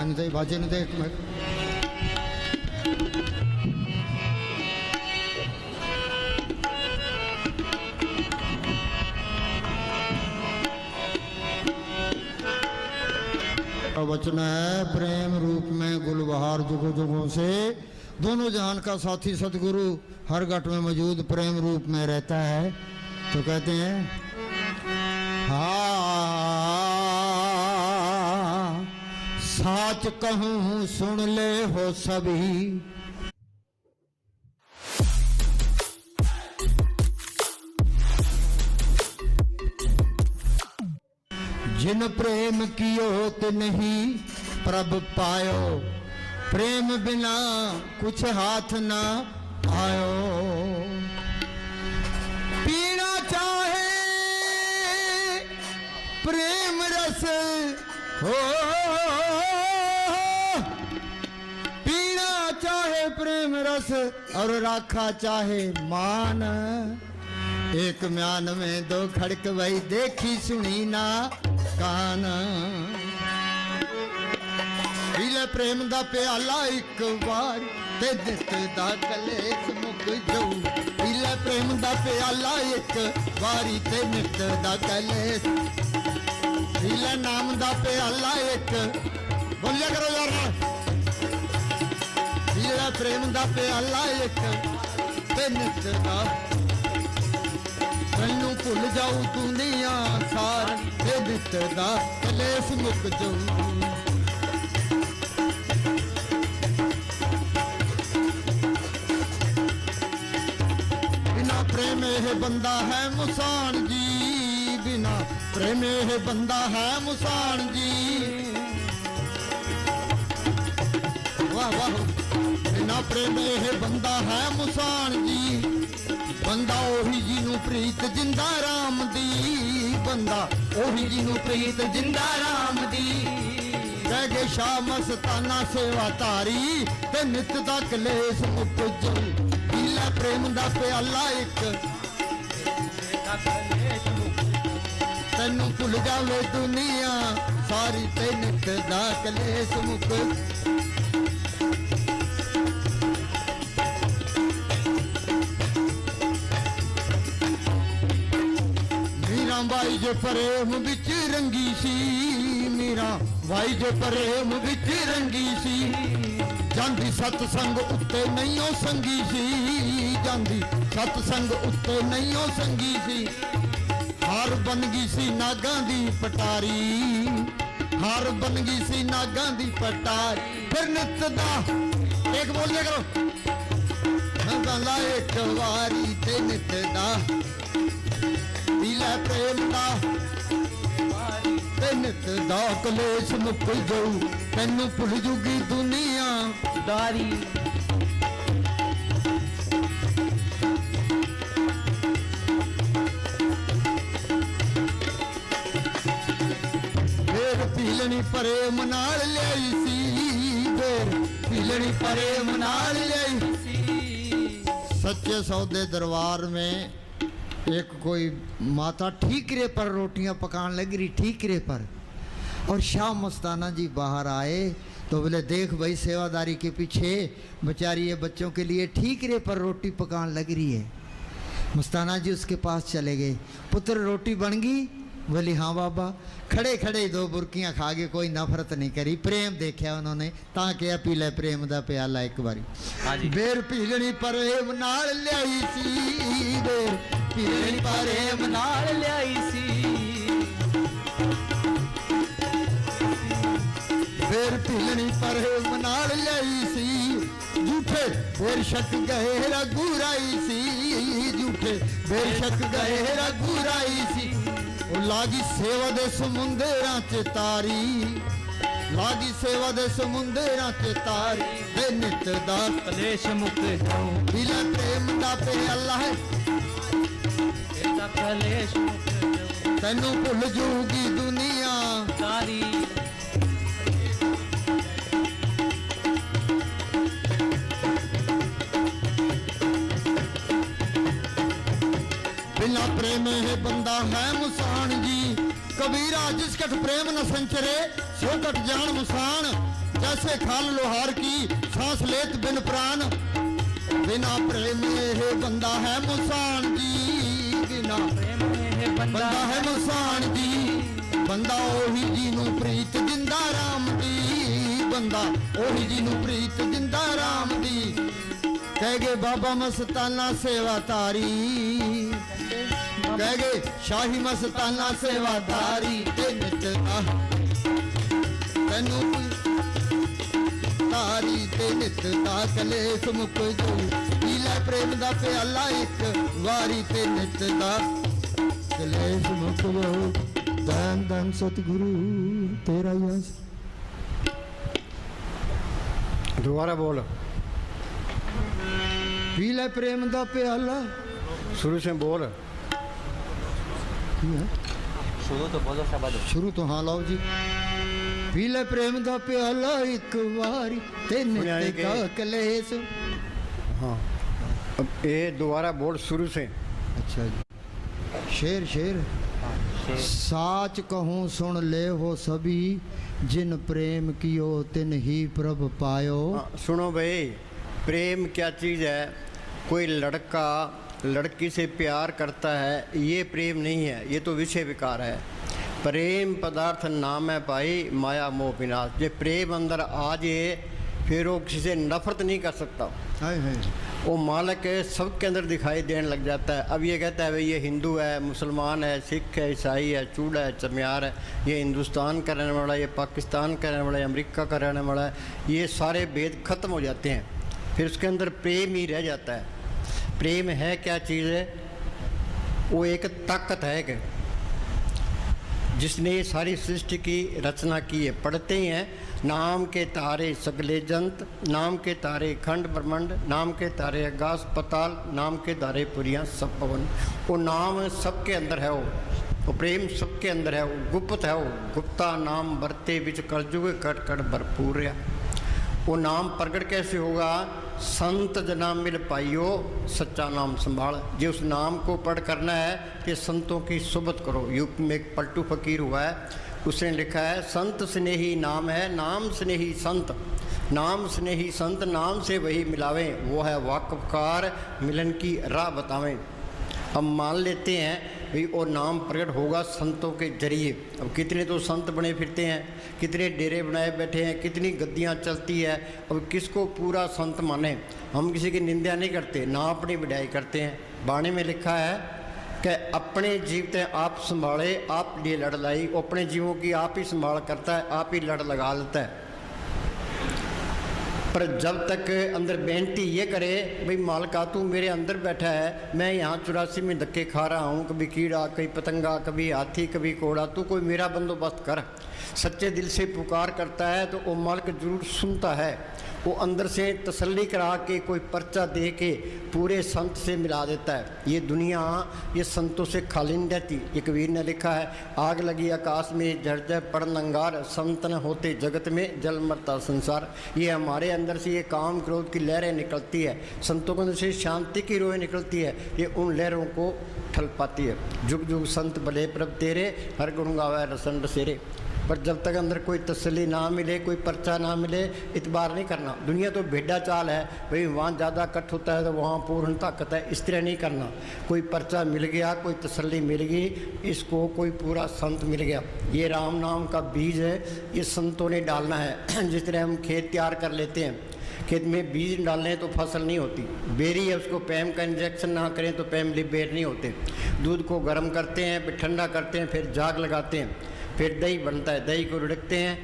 नु दे बाजे नु दे वचन है प्रेम रूप में गुलबहार जुगों जुगों से दोनों जहान का साथी सतगुरु हर घट में मौजूद प्रेम रूप में रहता है। तो कहते हैं हाँ साच कहूँ सुन ले हो सभी, जिन प्रेम कियो ते नहीं प्रभ पायो, प्रेम बिना कुछ हाथ ना आयो। पीना चाहे प्रेम रस हो, पीना चाहे प्रेम रस और राखा चाहे मान, एक म्यान में दो खड़क वही देखी सुनी ना कान। पीले प्रेम दा प्याला एक बार ते दित दा कलेस मुक जाऊ, पीले प्रेम दा प्याला एक बारी ते नित दा कलेस, पीले नाम दा प्याला एक बोलिया करो यार, पीले प्रेम दा प्याला एक ते नित दा मैनू भुल जाऊ दुनिया सारी ते नित दा कलेस मुक जाऊ। बिना प्रेम है बंदा है मुसान जी, बिना प्रेम है बंदा है मुसान जी, वाह वाह। बिना प्रेम है बंदा है मुसान जी, बंदा ओही जी नू प्रीत जिंदा राम दी, बंदा ओही जी नू प्रीत जिंदा राम दी। कह गए शाह मस्ताना सेवा तारी ते नित दा कलेस मुक जाऊ, पीला प्रेम दा प्याला एक तैनू भुल जावे दुनिया सारी ते नित दा कलेस मुक। भाई जो प्रेम बिच रंगी सी, मीरा भाई जो प्रेम बिच रंगी सी, जांदी सतसंग उत्ते नहीं ओ संगी सी, जांदी सतसंग उत्ते नहीं ओ संगी सी। हार बन गई सी नागां दी पटारी, हार बन गई सी नागां दी पटारी, फिर नित दा एक बोलिए करो एक वारी ते नित दा पीला प्रेम दा ते नित दा कलेस मुक जाऊ, तैनू भुल जूगी दुनिया दारी। बेर पीलनी प्रेम नाल ल्याई सी, बेर पीलनी प्रेम नाल ल्याई सी। सच्चे सौदे दरबार में एक कोई माता ठीकरे पर रोटियां पकाने लग रही, ठीकरे पर, और शाह मस्ताना जी बाहर आए तो बोले देख भाई सेवादारी के पीछे बेचारी ये बच्चों के लिए ठीकरे पर रोटी पकाने लग रही है। मस्ताना जी उसके पास चले गए, पुत्र रोटी बन गई? बोली हाँ बाबा। खड़े खड़े दो बुरकियां खा के कोई नफरत नहीं करी, प्रेम देखा उन्होंने, ता क्या पीले प्रेम दा प्याला एक बारी। बेर पीलनी प्रेम नाल ल्याई सी, बेर पीलनी प्रेम नाल ल्याई सी, बेर पीलनी प्रेम नाल ल्याई सी। झूठे बेर शक गए रघुराई सी, झूठे बेर शक गए रघुराई सी। लागी सेवा दे समुंदरां च तारी, लागी सेवा दे समुंदरां च तारी, ते नित दा कलेश मुक जाऊं, पीला प्रेम दा प्याला है तेरा कलेश मुक जाऊं, तैनू भुल जूगी दुनिया सारी। बिना प्रेम है बंदा है मुसान जी, कबीरा जिस कट प्रेम न संचरे सो कट जान मुसान, जैसे खान लोहार की सांस लेत बिन प्राण। बिना प्रेम है बंदा है मुसान जी, बिना प्रेम है बंदा है मुसान जी। बंदा ओही जी नू प्रीत जिंदा राम दी, बंदा ओही जी नू प्रीत जिंदा राम दी। कह गए बाबा मस्ताना सेवा तारी, कह गए शाही मस्ताना सेवादारी। ते नित तेनू तारी ते नित दा कलेस मुक जो, पी लै प्रेम दा प्याला एक वारी। ते नित दा कलेस मुक जो, धन धन सतगुरु तेरा यश। दोबारा बोल। पी लै प्रेम दा प्याला, शुरू से बोल। शुरू तो बोलो सब शुरू तो हाँ लाओ जी। पी लै प्रेम दा प्याला एक वारी, ते नित दा कलेस। हाँ अब ये दोबारा बोल शुरू से। अच्छा जी। शेर शेर साच कहूँ सुन ले हो सभी, जिन प्रेम कियो तिन ही प्रभ पायो। सुनो भाई, प्रेम क्या चीज़ है? कोई लड़का लड़की से प्यार करता है, ये प्रेम नहीं है, ये तो विषय विकार है। प्रेम पदार्थ नाम है भाई माया मोह विनाश। जो प्रेम अंदर आ जाए फिर वो किसी से नफरत नहीं कर सकता। हाय हाय। वो मालिक सबके अंदर दिखाई देने लग जाता है। अब ये कहता है भाई ये हिंदू है, मुसलमान है, सिख है, ईसाई है, चूड़ा है, चमियार है, ये हिंदुस्तान का रहने वाला है, ये पाकिस्तान का रहने वाला है, अमेरिका का रहने वाला है, ये सारे भेद खत्म हो जाते हैं। फिर उसके अंदर प्रेम ही रह जाता है। प्रेम है क्या चीज़ है? वो एक ताकत है कि जिसने ये सारी सृष्टि की रचना की है। पढ़ते ही हैं, नाम के तारे सगले जंत, नाम के तारे खंड ब्रह्मंड, नाम के तारे आकाश पताल, नाम के तारे पुरियाँ सब पवन। वो नाम सबके अंदर है, वो प्रेम सबके अंदर है, वो गुप्त है। वो गुप्ता नाम बरते बिच करजुग कट कट भरपूर है। वो नाम प्रगट कैसे होगा? संत जना मिल पाइयो सच्चा नाम संभाल। जो उस नाम को पढ़ करना है कि संतों की सुबत करो। यूपी में एक पलटू फकीर हुआ है, उसने लिखा है संत स्नेही नाम है, नाम स्नेही संत, नाम स्नेही संत, नाम से वही मिलावें, वो है वाकफकार मिलन की राह बतावें। हम मान लेते हैं भाई और नाम प्रकट होगा संतों के जरिए। अब कितने तो संत बने फिरते हैं, कितने डेरे बनाए बैठे हैं, कितनी गद्दियाँ चलती है। अब किसको पूरा संत माने? हम किसी की निंदा नहीं करते, ना अपनी बढ़ाई करते हैं। बाणी में लिखा है कि अपने जीवते आप संभाले, आप लिए लड़ लाई। अपने जीवों की आप ही संभाल करता है, आप ही लड़ लगा लेता है। पर जब तक अंदर बेनती ये करे भाई मालिका तू मेरे अंदर बैठा है, मैं यहाँ 84 में धक्के खा रहा हूँ, कभी कीड़ा, कभी पतंगा, कभी हाथी, कभी कोड़ा, तू कोई मेरा बंदोबस्त कर। सच्चे दिल से पुकार करता है तो वो मालिक जरूर सुनता है। वो अंदर से तसल्ली करा के कोई पर्चा दे के पूरे संत से मिला देता है। ये दुनिया ये संतों से खाली नहीं रहती। ये कबीर ने लिखा है, आग लगी आकाश में झरझर पड़न अंगार, संत न होते जगत में जल मरता संसार। ये हमारे अंदर से ये काम क्रोध की लहरें निकलती है, संतों के अंदर से शांति की रोएं निकलती है, ये उन लहरों को ठल पाती है। जुग जुग संत भले प्रभ तेरे, हर गुण गावे रसन बसेरे। पर जब तक अंदर कोई तसल्ली ना मिले, कोई पर्चा ना मिले, इतबार नहीं करना। दुनिया तो भेड़ा चाल है भाई, वहाँ ज़्यादा कट होता है तो वहाँ पूर्ण ताकत है, इस तरह नहीं करना। कोई पर्चा मिल गया, कोई तसल्ली मिल गई, इसको कोई पूरा संत मिल गया। ये राम नाम का बीज है, ये संतों ने डालना है। जिस तरह हम खेत तैयार कर लेते हैं, खेत में बीज डालने तो फसल नहीं होती। बेरी है, उसको पैम का इंजेक्शन ना करें तो पैम बेर नहीं होते। दूध को गर्म करते हैं, फिर ठंडा करते हैं, फिर जाग लगाते हैं, फिर दही बनता है, दही को रिड़कते हैं,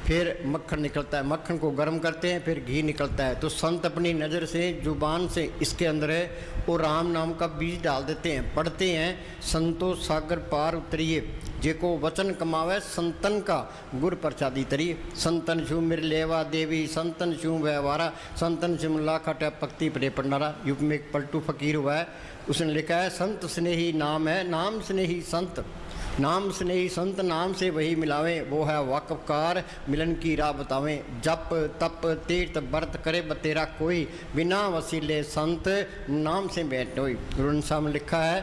फिर मक्खन निकलता है, मक्खन को गर्म करते हैं, फिर घी निकलता है। तो संत अपनी नज़र से, जुबान से इसके अंदर है वो राम नाम का बीज डाल देते हैं। पढ़ते हैं, संतो सागर पार उतरिए, जेको वचन कमावे संतन का गुर प्रसादी तरिए। संतन छू मिर लेवा देवी, संतन छू व्यवहारा, संतन से मुल्ला खटा पक्ति परे पंडारा। यूपी में एक पलटू फकीर हुआ है, उसने लिखा है, संत स्नेही नाम है, नाम स्नेही संत, नाम स्नेही संत, नाम से वही मिलावें, वो है वाकफकार मिलन की राह बतावें। जप तप तीर्थ व्रत करे बतेरा कोई, बिना वसीले संत नाम से बैठोई। गुरु साहब ने लिखा है,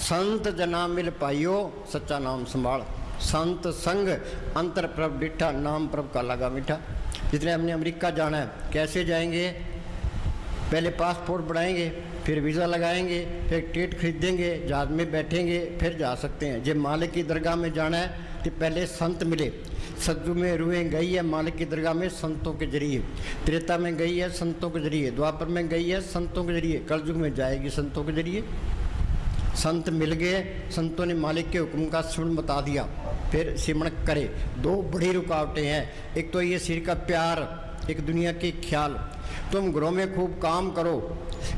संत जना मिल पाइयो सच्चा नाम संभाल। संत संग अंतर प्रभ डिठा, नाम प्रभ का लगा मीठा। जितने हमने अमेरिका जाना है, कैसे जाएंगे? पहले पासपोर्ट बनाएंगे, फिर वीज़ा लगाएंगे, फिर टिकट खरीदेंगे, जहाज में बैठेंगे, फिर जा सकते हैं। जब मालिक की दरगाह में जाना है तो पहले संत मिले। सतयुग में रूहें गई है मालिक की दरगाह में संतों के जरिए, त्रेता में गई है संतों के जरिए, द्वापर में गई है संतों के जरिए, कलयुग में जाएगी संतों के जरिए। संत मिल गए, संतों ने मालिक के हुक्म का सिमरन बता दिया, फिर सिमरन करे। दो बड़ी रुकावटें हैं, एक तो ये सिर का प्यार, एक दुनिया के ख्याल। तुम घरों में खूब काम करो,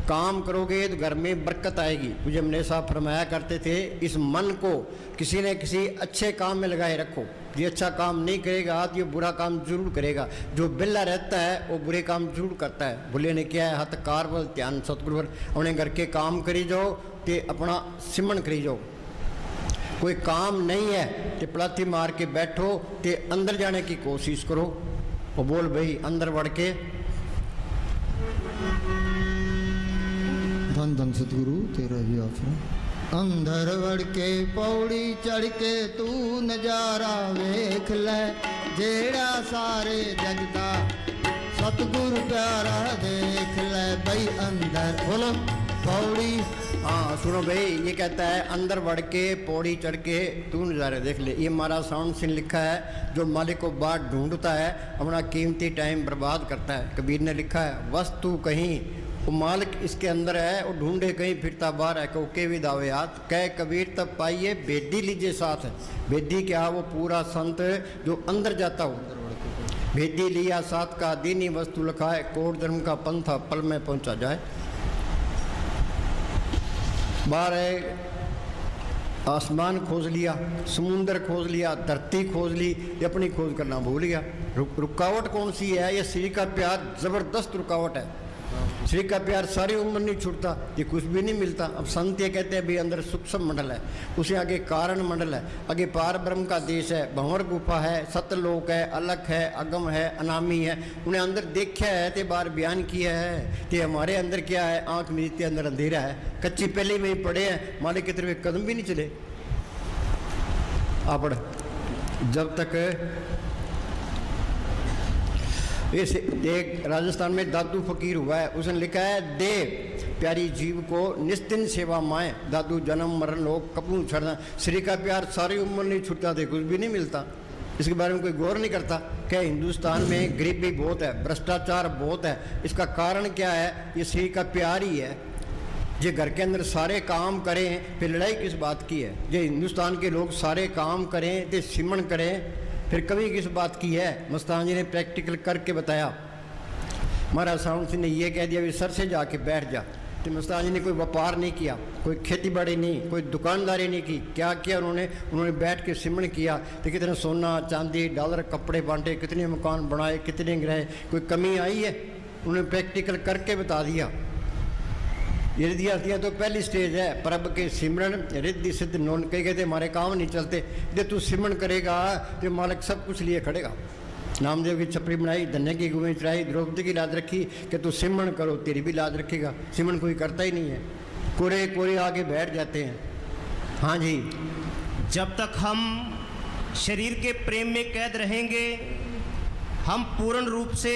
काम करोगे तो घर में बरकत आएगी। मुझे हमने साहब फरमाया करते थे, इस मन को किसी न किसी अच्छे काम में लगाए रखो। ये अच्छा काम नहीं करेगा तो ये बुरा काम जरूर करेगा। जो बिल्ला रहता है वो बुरे काम जरूर करता है। बुले ने किया है हथ कारवल ध्यान सतगुरुवर, उन्हें घर के काम करी जाओ ते अपना सिमरन करी जाओ। कोई काम नहीं है तो पलाथी मार के बैठो ते अंदर जाने की कोशिश करो। वो बोल भाई अंदर बढ़ के धन धन सतगुरु तेरा भी आसरा। अंदर बढ़ के पौड़ी चढ़ के तू नजारा वेख ले, जेड़ा सारे जगदा सतगुरु प्यारा देख ले। भाई अंदर बोलो पौड़ी। हाँ सुनो भाई, ये कहता है अंदर बढ़ के पौड़ी चढ़ के तू नज़ारे देख ले। ये हमारा साउंड सीन लिखा है, जो मालिक को बात ढूंढता है अपना कीमती टाइम बर्बाद करता है। कबीर ने लिखा है वस्तु कहीं वो मालिक इसके अंदर है, वो ढूंढे कहीं फिरता बाहर है। को के भी दावे हाथ कह कबीर तब पाइए बेदी लीजिए साथ। बेदी क्या? वो पूरा संत जो अंदर जाता हो। भेदी लिया साथ का दीनी वस्तु लिखा है, कोट धर्म का पंथा पल में पहुंचा जाए। बाहर है आसमान खोज लिया, समुंदर खोज लिया, धरती खोज ली, ये अपनी खोज करना भूल गया। रुकावट कौन सी है? ये श्री का प्यार जबरदस्त रुकावट है। श्री का प्यार सारी उम्र नहीं छूटता, ये कुछ भी नहीं मिलता। अब संत ये कहते हैं भी अंदर सूक्ष्म मंडल है, उसे आगे कारण मंडल है, आगे पार ब्रह्म का देश है, भंवर गुफा है, सतलोक है, अलख है, अगम है, अनामी है। उन्हें अंदर देखा है ते बार बयान किया है कि हमारे अंदर क्या है। आंख मिलती अंदर अंधेरा है, कच्ची पहले में ही पड़े हैं, मालिक की तरफ कदम भी नहीं चले। आप जब तक एक राजस्थान में दादू फकीर हुआ है, उसने लिखा है दे प्यारी जीव को निस्तिन सेवा माए, दादू जन्म मरण लोग कपूर छड़ना। श्री का प्यार सारी उम्र नहीं छूटता थे, कुछ भी नहीं मिलता। इसके बारे में कोई गौर नहीं करता। क्या हिंदुस्तान में गरीबी बहुत है, भ्रष्टाचार बहुत है, इसका कारण क्या है? ये श्री का प्यार ही है। जो घर के अंदर सारे काम करें फिर लड़ाई किस बात की है? जो हिंदुस्तान के लोग सारे काम करें तो सिमरन करें फिर कभी किस बात की है? मस्तान जी ने प्रैक्टिकल करके बताया। महाराज साउंड सिंह ने यह कह दिया भी सर से जाके बैठ जा। तो मस्तान जी ने कोई व्यापार नहीं किया, कोई खेती बाड़ी नहीं, कोई दुकानदारी नहीं की। क्या किया उन्होंने बैठ के सिमरन किया। तो कितने सोना चांदी डॉलर कपड़े बांटे, कितने मकान बनाए, कितने गृह, कोई कमी आई है? उन्होंने प्रैक्टिकल करके बता दिया। ये रिद्धियाँ तो पहली स्टेज है। प्रभ के सिमरन रिद्धि सिद्ध नोन कई कहते हमारे काम नहीं चलते, जब तू सिमरन करेगा तो मालिक सब कुछ लिए खड़ेगा। नामदेव की छपरी बनाई, धन्य की गुमें चढ़ाई, द्रौपदी की लाज रखी कि तू सिमरन करो तेरी भी लाज रखेगा। सिमरन कोई करता ही नहीं है, कोरे कोरे आगे बैठ जाते हैं। हाँ जी, जब तक हम शरीर के प्रेम में कैद रहेंगे हम पूर्ण रूप से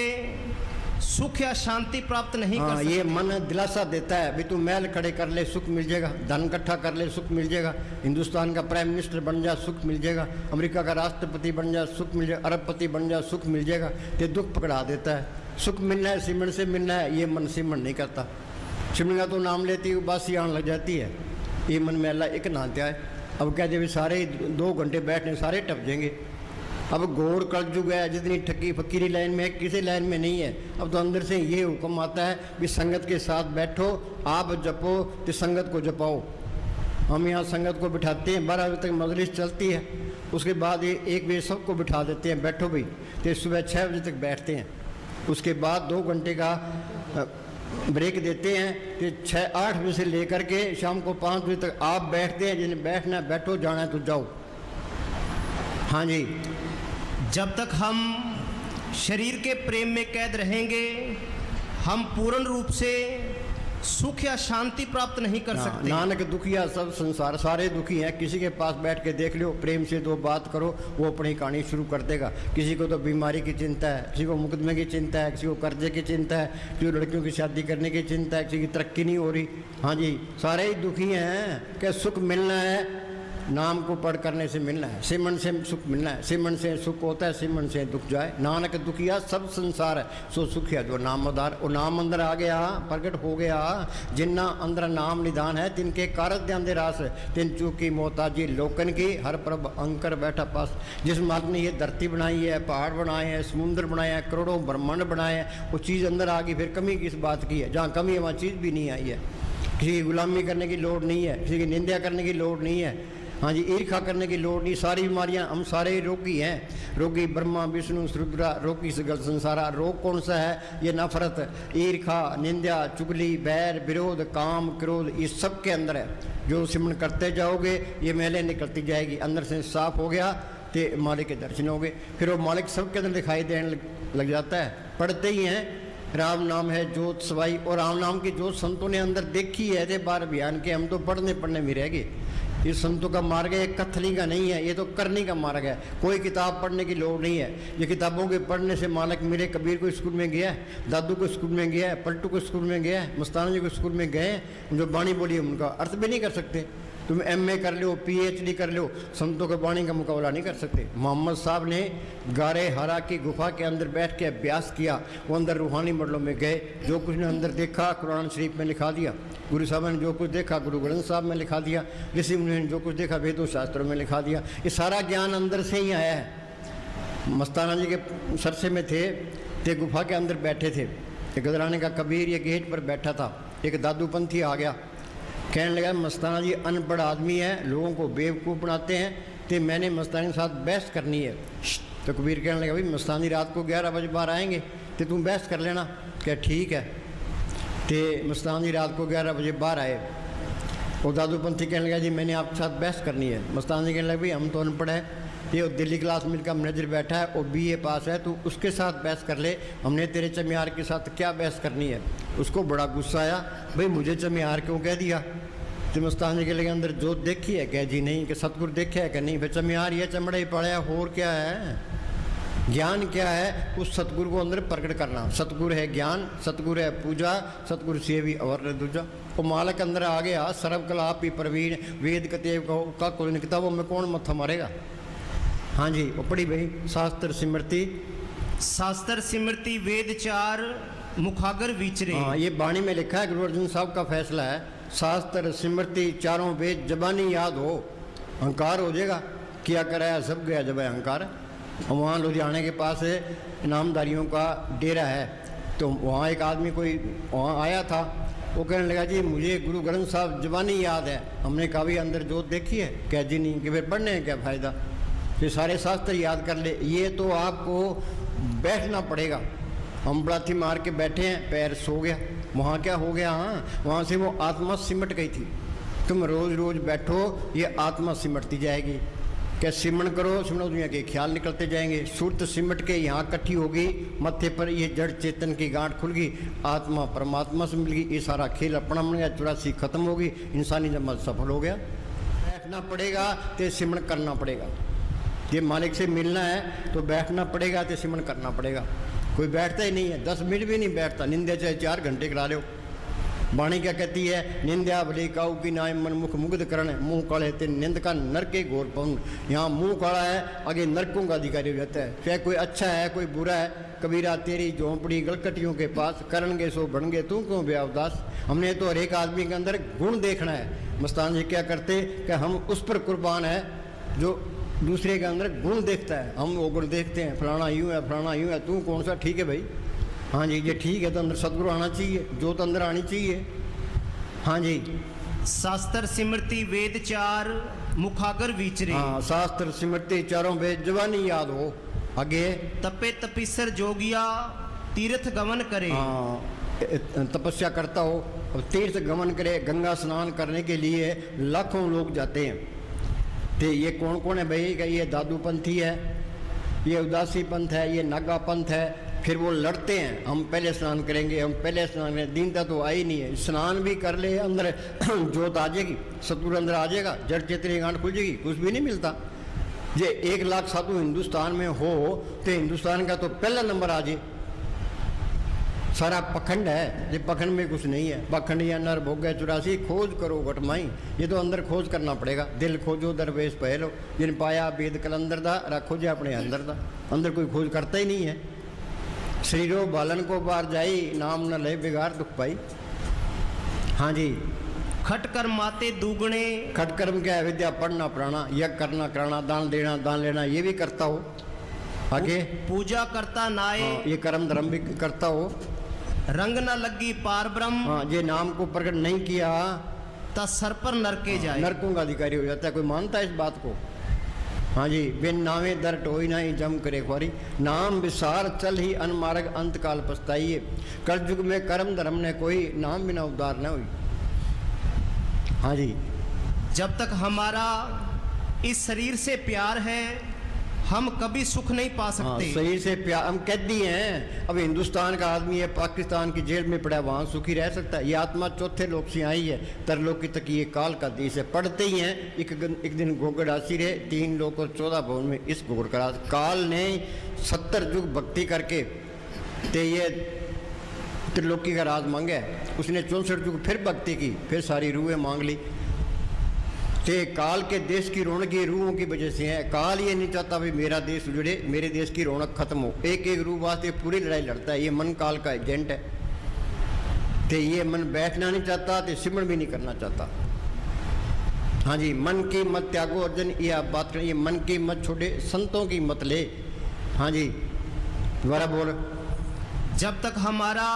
सुख या शांति प्राप्त नहीं कर सकते। ये मन दिलासा देता है भी तू महल खड़े कर ले सुख मिल जाएगा, धन इकट्ठा कर ले सुख मिल जाएगा, हिंदुस्तान का प्राइम मिनिस्टर बन जा सुख मिल जाएगा, अमेरिका का राष्ट्रपति बन जा सुख मिल जाएगा, अरबपति बन जा सुख मिल जाएगा। ये दुख पकड़ा देता है। सुख मिलना है सिमरन से मिलना है, ये मन सिमरन नहीं करता। सिमरन का तो नाम लेती है बासी आने लग जाती है, ये मन में अल्लाह एक नहाते है। अब कहते भी सारे 2 घंटे बैठने सारे टप जाएंगे। अब घोर कलयुग है, जितनी ठगी फकीरी लाइन में है किसी लाइन में नहीं है। अब तो अंदर से ये हुक्म आता है कि संगत के साथ बैठो, आप जपो तो संगत को जपाओ। हम यहाँ संगत को बिठाते हैं, 12 बजे तक मजलिस चलती है, उसके बाद ये 1 बजे सबको बिठा देते हैं बैठो भाई, तो सुबह 6 बजे तक बैठते हैं। उसके बाद 2 घंटे का ब्रेक देते हैं, तो 6-8 बजे से लेकर के शाम को 5 बजे तक आप बैठते हैं। जिन्हें बैठना है बैठो, जाना है तो जाओ। हाँ जी, जब तक हम शरीर के प्रेम में कैद रहेंगे हम पूर्ण रूप से सुख या शांति प्राप्त नहीं कर सकते। नानक दुखिया सब संसार, सारे दुखी हैं। किसी के पास बैठ के देख लो, प्रेम से दो बात करो, वो अपनी कहानी शुरू कर देगा। किसी को तो बीमारी की चिंता है, किसी को मुकदमे की चिंता है, किसी को कर्जे की चिंता है, किसी को लड़कियों की शादी करने की चिंता है, किसी की तरक्की नहीं हो रही। हाँ जी, सारे ही दुखी हैं। क्या सुख मिलना है, नाम को पढ़ करने से मिलना है, सिमरन से सुख मिलना है। सिमरन से सुख होता है, सिमरन से दुख जाए। नानक दुखिया सब संसार है, सो सुखिया जो नाम आधार। वो नाम अंदर आ गया, प्रकट हो गया। जिन्ना अंदर नाम निदान है, तिनके कारत ध्यान दे रास। तिन चूकी मोहताजी लोकन की, हर प्रभ अंकर बैठा पास। जिस मालिक ने ये धरती बनाई है, पहाड़ बनाए हैं, समुद्र बनाए हैं, करोड़ों ब्रह्मांड बनाए हैं, वो चीज़ अंदर आ गई। फिर कमी किस बात की है? जहाँ कमी है वहाँ चीज़ भी नहीं आई है। किसी की गुलामी करने की लोड़ नहीं है, किसी की निंदा करने की लोड़ नहीं है। हाँ जी, ईर्खा करने की लोड़ नहीं। सारी बीमारियां, हम सारे रोगी हैं। रोगी ब्रह्मा विष्णु रुद्रा, रोगी सगल संसारा। रोग कौन सा है? ये नफरत, ईर्खा, निंदा, चुगली, बैर, विरोध, काम, क्रोध, ये सब के अंदर है। जो सिमरन करते जाओगे ये मैले निकलती जाएगी। अंदर से साफ हो गया तो मालिक के दर्शन हो गए। फिर वो मालिक सबके अंदर दिखाई देने लग जाता है। पढ़ते ही हैं, राम नाम है जोत सवाई। और राम नाम की जोत संतों ने अंदर देखी है। थे बार अभियान के, हम तो पढ़ने में रह गए। ये संतों का मार्ग है, कथनी का नहीं है, ये तो करने का मार्ग है। कोई किताब पढ़ने की लोड़ नहीं है। ये किताबों के पढ़ने से मालिक मिले। कबीर को स्कूल में गया है, दादू को स्कूल में गया है, पलटू को स्कूल में गया है, मस्ताना जी को स्कूल में गए। जो बाणी बोली है उनका अर्थ भी नहीं कर सकते। तुम MA कर लो, PhD कर लो, संतों के बाणी का मुकाबला नहीं कर सकते। मोहम्मद साहब ने गारे हरा की गुफा के अंदर बैठ के अभ्यास किया। वो अंदर रूहानी मंडलों में गए, जो कुछ ने अंदर देखा कुरान शरीफ में लिखा दिया। गुरु साहब ने जो कुछ देखा गुरु ग्रंथ साहब में लिखा दिया। ऋषि मुनि ने जो कुछ देखा वेदों शास्त्रों में लिखा दिया। ये सारा ज्ञान अंदर से ही आया है। मस्ताना जी के सरसे में थे, ते गुफा के अंदर बैठे थे। एक गदराने का कबीर ये गेट पर बैठा था। एक दादूपंथी आ गया, कहने लगा मस्ताना जी अनपढ़ आदमी है, लोगों को बेवकूफ़ बनाते हैं, तो मैंने मस्ताना के साथ बहस करनी है। तो कबीर कहने लगा भाई मस्ताना जी रात को 11 बजे बाहर आएंगे तो तुम बहस कर लेना। क्या ठीक है। तो मस्ताना जी रात को 11 बजे बाहर आए। और दादूपंथी कहने लगा जी मैंने आपके साथ बहस करनी है। मस्ताना जी कहने लगा भाई हम तो अनपढ़ है, ये दिल्ली क्लास मिल का मैनेजर बैठा है और BA पास है, तो उसके साथ बहस कर ले, हमने तेरे चमियार के साथ क्या बहस करनी है। उसको बड़ा गुस्सा आया, भाई मुझे चमियार क्यों कह दिया। तो मस्ताना जी के लगे अंदर जोत देखी है? कह जी नहीं। कि सतगुरु देखा है? कि नहीं। फिर चमियार ये चमड़ा ही पड़ा है, और क्या है? ज्ञान क्या है? उस सतगुरु को अंदर प्रकट करना। सतगुरु है ज्ञान, सतगुरु है पूजा, सतगुरु से भी और दूजा। वो मालक अंदर आ गया, सर्वकला आप ही प्रवीण, वेद कतेव का कोई किताबों में कौन मत्था मारेगा। हाँ जी, वो पढ़ी भाई शास्त्र सिमरती। शास्त्र सिमरती वेद चार मुखागर विचरे। हाँ, ये बाणी में लिखा है, गुरु अर्जुन साहब का फैसला है। शास्त्र सिमरती चारों वेद जबानी याद हो, अहंकार हो जाएगा। किया कराया सब गया जब अहंकार। वहाँ लुधियाने के पास इनामदारियों का डेरा है, तो वहाँ एक आदमी कोई वहाँ आया था। वो कहने लगा जी मुझे गुरु ग्रंथ साहब जबानी याद है। हमने कहा भी अंदर जोत देखी है? क्या जी नहीं। कि फिर पढ़ने हैं क्या फ़ायदा। ये सारे शास्त्र याद कर ले। ये तो आपको बैठना पड़ेगा। हम बड़ाथी मार के बैठे हैं, पैर सो गया। वहाँ क्या हो गया? हाँ, वहाँ से वो आत्मा सिमट गई थी। तुम रोज़ रोज़ बैठो, ये आत्मा सिमटती जाएगी। क्या सिमरन करो, सिमरन दुनिया के ख्याल निकलते जाएंगे। सुरत सिमट के यहाँ इकट्ठी होगी, मत्थे पर ये जड़ चेतन की गांठ खुल गई, आत्मा परमात्मा से मिल गई। ये सारा खेल अपना बन गया, 84 खत्म हो गई, इंसानी जमात सफल हो गया। बैठना पड़ेगा तो सिमरन करना पड़ेगा। ये मालिक से मिलना है तो बैठना पड़ेगा, तो सिमरन करना पड़ेगा। कोई बैठता ही नहीं है, 10 मिनट भी नहीं बैठता। निंदा चाहे 4 घंटे करा लो। वाणी क्या कहती है? निंदा भले काऊ की नाय मन मुख मुग्ध करण, मुंह काले ते निंद का नरके घोर पवन। यहाँ मुंह काला है, आगे नरकों का अधिकारी हो जाता है। चाहे कोई अच्छा है कोई बुरा है। कबीरा तेरी झोंपड़ी गलकटियों के पास, करेंगे सो बनगे तू क्यों बेअवदास। हमने तो हर एक आदमी के अंदर गुण देखना है। मस्तान जी क्या करते कि हम उस पर कुर्बान है जो दूसरे के अंदर गुण देखता है। हम वो गुण देखते हैं, फलाना यूँ है फलाना यूँ है, तू कौन सा ठीक है भाई। हाँ जी, ये ठीक है तो अंदर सतगुरु आना चाहिए, जोत अंदर आनी चाहिए। हाँ जी, शास्त्र सिमरती वेद चार मुखागर विचरे। हाँ, शास्त्र सिमरती चारों वेद जबानी याद हो। आगे तपे तपीसर जोगिया तीर्थ गमन करे। हाँ, तपस्या करता हो, अब तीर्थ गमन करे। गंगा स्नान करने के लिए लाखों लोग जाते हैं। तो ये कौन कौन है भाई? का ये दादू पंथी है, ये उदासी पंथ है, ये नागा पंथ है, फिर वो लड़ते हैं, हम पहले स्नान करेंगे, हम पहले स्नान करेंगे। दीनता तो आई नहीं है, स्नान भी कर ले अंदर जोत आ जाएगी, सतुर अंदर आ जाएगा, जड़ चेतनी गांठ खुल जाएगी, कुछ भी नहीं मिलता। ये 1 लाख साधु हिंदुस्तान में हो तो हिंदुस्तान का तो पहला नंबर आ जाए। सारा पखंड है, ये पखंड में कुछ नहीं है। पखंड या नर भोग 84 खोज करो घटमाई, ये तो अंदर खोज करना पड़ेगा। दिल खोजो दरवेश पहलो, जिन पाया वेद कलंदर दा रखो जे अपने अंदर दा। अंदर कोई खोज करता ही नहीं है। शरीरो बालन को बार जाई, नाम न ले बिगाड़ दुख पाई। हाँ जी, खटकर माते दुगने, खटकर्म क्या है? विद्या पढ़ना पढ़ाना, यज्ञ करना कराना, दान देना दान लेना, ये भी करता हो। आगे पूजा करता नाए, हाँ, ये कर्म धर्म भी करता हो। रंग न लगी पार ब्रह्म, हाँ, ये नाम को प्रकट नहीं किया ता सर पर नरके जाए। नरकों का अधिकारी हो जाता है। कोई मानता है इस बात को? हाँ जी, बिन नामे दर टोई नहीं जम करे ख्वारी, नाम विसार चल ही अनमार्ग अंत काल पछताइए। कलयुग में कर्म धर्म ने कोई, नाम बिना उद्धार न हुई। हाँ जी, जब तक हमारा इस शरीर से प्यार है हम कभी सुख नहीं पा हाँ, सकते। शरीर से प्यार, हम कैदी हैं। अब हिंदुस्तान का आदमी है, पाकिस्तान की जेल में पड़ा, वहाँ सुखी रह सकता है? ये आत्मा चौथे लोक से आई है, तरलोक की तक ये काल का देश है। पढ़ते ही हैं, एक दिन गोगड़ आसी रहे, 3 लोक और 14 भवन में इस गोगड़ का काल ने 70 युग भक्ति करके ते ये त्रिलोकी का राज मांगे। उसने 64 युग फिर भक्ति की, फिर सारी रूहें मांग ली। ते काल के देश की रौनक ये रूहों की वजह से है। काल ये नहीं चाहता भाई मेरा देश उजड़े, मेरे देश की रौनक खत्म हो। एक एक रूह वास्ते पूरी लड़ाई लड़ता है। ये मन काल का एजेंट है। ते ये मन बैठना नहीं चाहता, ते सिमरण भी नहीं करना चाहता। हाँ जी, मन की मत त्यागो अर्जुन, ये आप बात करें, ये मन की मत छोड़े, संतों की मत ले। हाँ जी, दोबारा बोल। जब तक हमारा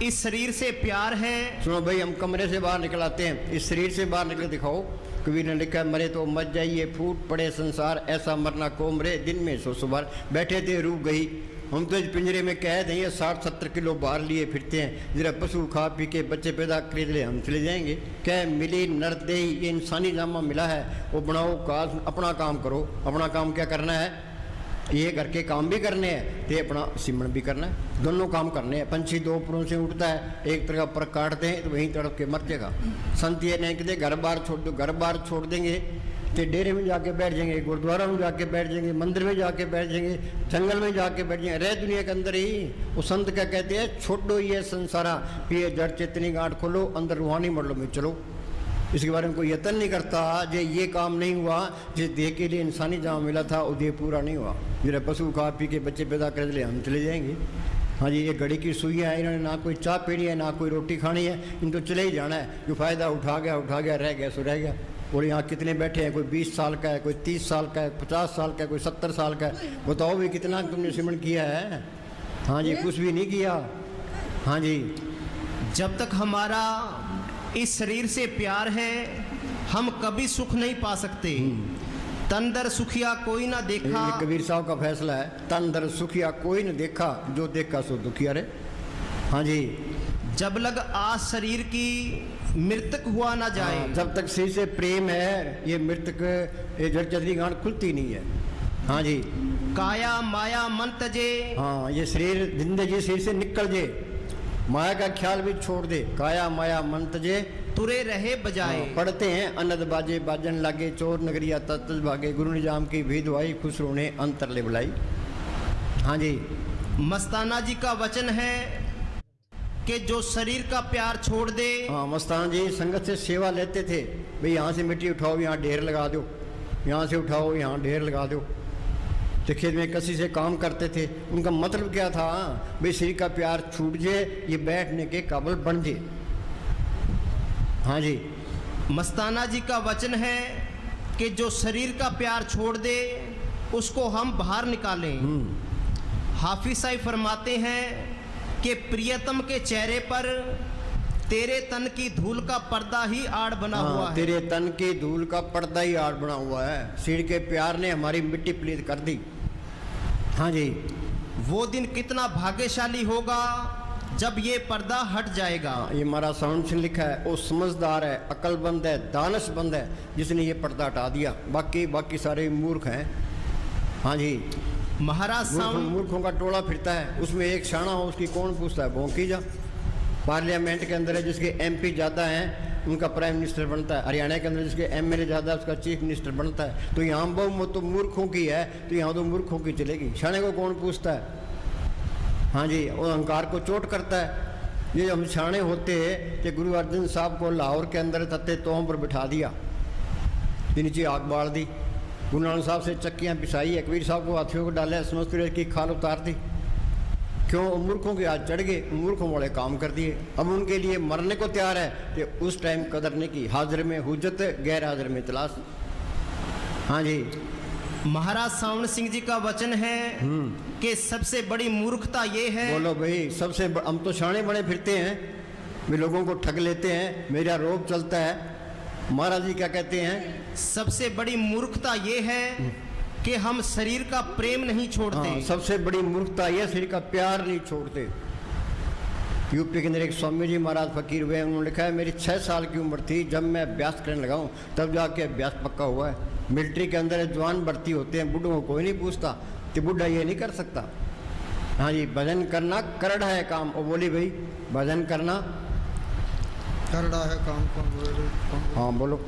इस शरीर से प्यार है, सुनो भाई, हम कमरे से बाहर निकल आते हैं, इस शरीर से बाहर निकल दिखाओ। कबीर ने लिखा, मरे तो मत जाइए, फूट पड़े संसार, ऐसा मरना को मरे, दिन में 100 बार। बैठे थे रूह गई, हम तो इस पिंजरे में कैद हैं, 60-70 किलो बाहर लिए फिरते हैं। जरा पशु खा पी के बच्चे पैदा खरीद ले, हम चले जाएंगे। क्या मिली नरदेही, ये इंसानी जामा मिला है, वो बनाओ काज, अपना काम करो। अपना काम क्या करना है? ये घर के काम भी करने हैं, ते अपना सिमरण भी करना है, दोनों काम करने हैं। पंछी 2 पुरों से उठता है, एक तरह पर काटते हैं तो वहीं तड़प के मर जाएगा। संत ये नहीं कहते घर बार छोड़ दो, घर बार छोड़ देंगे तो डेरे में जाके बैठ जाएंगे, गुरुद्वारा में जाके बैठ जाएंगे, मंदिर में जाके बैठ जाएंगे, जंगल में जाके बैठ जाएंगे, रह दुनिया के अंदर ही। वो संत क्या कहते हैं? छोड़ो ये संसारा, ये जड़ चेतनी गांठ खोलो, अंदर रूहानी मंडलों में चलो। इसके बारे में कोई यत्न नहीं करता। जो ये काम नहीं हुआ, जिस देह के लिए इंसानी जहाँ मिला था वो देह पूरा नहीं हुआ। जरा पशु खा पी के बच्चे पैदा कर ले, हम चले जाएंगे। हाँ जी, ये घड़ी की सुइयाँ हैं, इन्होंने ना कोई चाय पीनी है, ना कोई रोटी खानी है, इन तो चले ही जाना है। जो फ़ायदा उठा गया, रह गया सो रह गया। और यहाँ कितने बैठे हैं? कोई 20 साल का है, कोई 30 साल का है, 50 साल का है, कोई 70 साल का है। बताओ भी कितना तुमने सिमरण किया है? हाँ जी, कुछ भी नहीं किया। हाँ जी, जब तक हमारा इस शरीर से प्यार है हम कभी सुख नहीं पा सकते। तन दर सुखिया कोई ना देखा, ये कबीर साहब का फैसला है। तन दर सुखिया कोई न देखा, जो देखा सो दुखिया रे। हाँ जी, जब लग आस शरीर की मृतक हुआ ना जाए। हाँ, जब तक शरीर से प्रेम है, ये मृतक, ये जड़ चतरी गांठ खुलती नहीं है। हाँ जी, काया माया मन तजे, हाँ, ये शरीर जिंदगी शरीर से निकल जे, माया का ख्याल भी छोड़ दे। काया माया मन तजे, तुरे रहे बजाए। हाँ, पढ़ते हैं, अनद बाजे बाजन लागे, चोर नगरिया तत्ज भागे, गुरु निजाम की भी दुआई, खुश रोने अंतर ले बुलाई। हाँ जी, मस्ताना जी का वचन है कि जो शरीर का प्यार छोड़ दे। हाँ, मस्ताना जी संगत से सेवा लेते थे। भाई यहाँ से मिट्टी उठाओ, यहाँ ढेर लगा दो, यहाँ से उठाओ, यहाँ ढेर लगा दो। तो खेत में कसी से काम करते थे। उनका मतलब क्या था? भाई शरीर का प्यार छूट जाए, ये बैठने के काबिल बन जाए। हाँ जी, मस्ताना जी का वचन है कि जो शरीर का प्यार छोड़ दे उसको हम बाहर निकालें। हाफिज साहब फरमाते हैं कि प्रियतम के चेहरे पर तेरे तन की धूल का पर्दा ही आड़ बना हुआ है। तेरे तन की धूल का पर्दा ही आड़ बना हुआ है। शरीर के प्यार ने हमारी मिट्टी पलीत कर दी। हाँ जी, वो दिन कितना भाग्यशाली होगा जब ये पर्दा हट जाएगा। ये हमारा साउंड से लिखा है, वो समझदार है, अक्लमंद है, दानशमंद है, जिसने ये पर्दा हटा दिया। बाकी सारे मूर्ख हैं। हाँ जी, महाराज साउंड मूर्खों का टोला फिरता है, उसमें एक शाना हो उसकी कौन पूछता है, भौंकी जा। पार्लियामेंट के अंदर है जिसके एमपी ज़्यादा हैं उनका प्राइम मिनिस्टर बनता है, हरियाणा के अंदर जिसके एमएलए ज़्यादा है उसका चीफ मिनिस्टर बनता है। तो यहाँ बहुमत तो मूर्खों की है, तो यहाँ तो मूर्खों की चलेगी, शाने को कौन पूछता है। हाँ जी, वो अहंकार को चोट करता है। ये हम शाने होते कि गुरु अर्जन साहब को लाहौर के अंदर तत्ते तोहम पर बिठा दिया, नीचे आग बाल दी, गुरु नानक साहब से चक्कियाँ पिसाई, कबीर साहब को हाथियों को डाला, समझते की खाल उतार दी। क्यों? मूर्खों के आज चढ़ गए, मूर्खों वाले काम कर दिए। अब उनके लिए मरने को तैयार है कि उस टाइम कदर नहीं की। हाजिर में हुज्जत, गैर हाजिर में तलाश। हाँ जी, महाराज सावण सिंह जी का वचन है कि सबसे बड़ी मूर्खता ये है। बोलो भाई, हम तो शाणे बने फिरते हैं, वे लोगों को ठग लेते हैं, मेरा रोब चलता है। महाराज जी क्या कहते हैं? सबसे बड़ी मूर्खता ये है कि हम शरीर का प्रेम नहीं छोड़ते। हाँ, सबसे बड़ी मूर्खता यह शरीर का प्यार नहीं छोड़ते। यूपी के अंदर एक स्वामी जी महाराज फकीर हुए, उन्होंने लिखा है मेरी 6 साल की उम्र थी जब मैं अभ्यास करने लगा हूँ, तब जाके अभ्यास पक्का हुआ है। मिलिट्री के अंदर जवान भर्ती होते हैं, बुढ़ों को कोई नहीं पूछता, तो बुढ़ा ये नहीं कर सकता। हाँ जी, भजन करना करड़ा है काम। और बोली भाई, भजन करना करड़ा है काम। कौन? हाँ बोलो।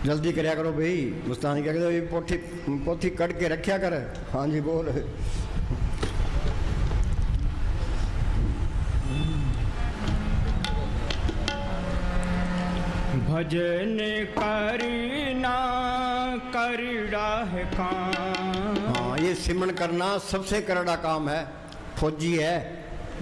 जल्दी करया करो भाई, मुस्तानी क्या कहते पोथी पोथी कट के रखा कर। हाँ जी बोल। भजन करना करड़ा है काम। हाँ, ये सिमरन करना सबसे करड़ा काम है। फौजी है,